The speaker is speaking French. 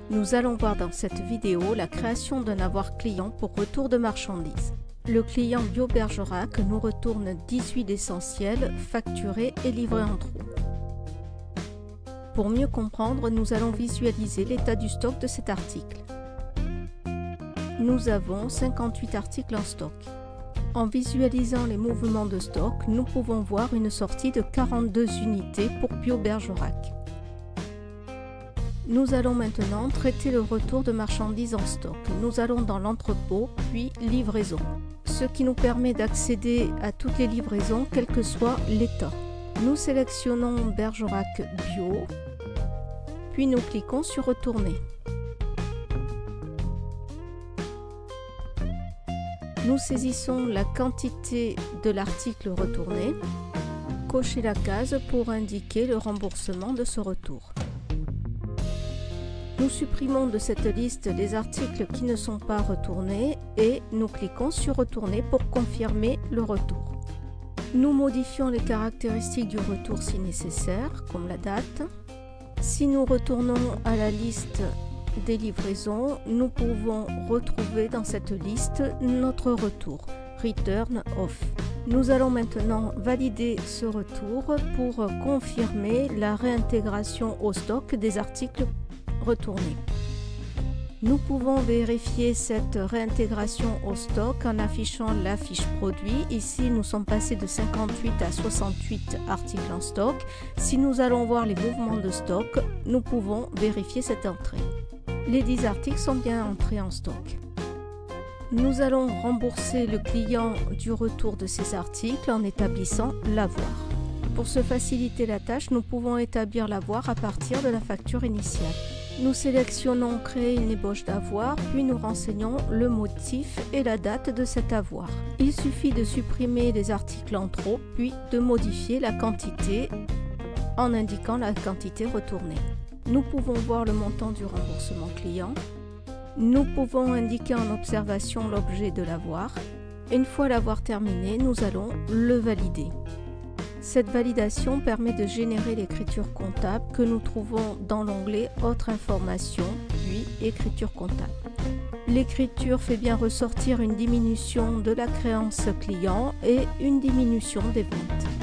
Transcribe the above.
Nous allons voir dans cette vidéo la création d'un avoir client pour retour de marchandises. Le client Bio Bergerac nous retourne 18 d'essentiels facturés et livrés en trop. Pour mieux comprendre, nous allons visualiser l'état du stock de cet article. Nous avons 58 articles en stock. En visualisant les mouvements de stock, nous pouvons voir une sortie de 42 unités pour Bio Bergerac. Nous allons maintenant traiter le retour de marchandises en stock. Nous allons dans l'entrepôt, puis livraison, ce qui nous permet d'accéder à toutes les livraisons, quel que soit l'état. Nous sélectionnons Bergerac Bio, puis nous cliquons sur Retourner. Nous saisissons la quantité de l'article retourné. Cochez la case pour indiquer le remboursement de ce retour. Nous supprimons de cette liste les articles qui ne sont pas retournés et nous cliquons sur Retourner pour confirmer le retour. Nous modifions les caractéristiques du retour si nécessaire, comme la date. Si nous retournons à la liste des livraisons, nous pouvons retrouver dans cette liste notre retour, Return Off. Nous allons maintenant valider ce retour pour confirmer la réintégration au stock des articles retournés. Nous pouvons vérifier cette réintégration au stock en affichant la fiche produit. Ici, nous sommes passés de 58 à 68 articles en stock. Si nous allons voir les mouvements de stock, nous pouvons vérifier cette entrée. Les 10 articles sont bien entrés en stock. Nous allons rembourser le client du retour de ces articles en établissant l'avoir. Pour se faciliter la tâche, nous pouvons établir l'avoir à partir de la facture initiale. Nous sélectionnons Créer une ébauche d'avoir, puis nous renseignons le motif et la date de cet avoir. Il suffit de supprimer les articles en trop, puis de modifier la quantité en indiquant la quantité retournée. Nous pouvons voir le montant du remboursement client. Nous pouvons indiquer en observation l'objet de l'avoir. Une fois l'avoir terminé, nous allons le valider. Cette validation permet de générer l'écriture comptable que nous trouvons dans l'onglet Autres informations, puis Écriture comptable. L'écriture fait bien ressortir une diminution de la créance client et une diminution des ventes.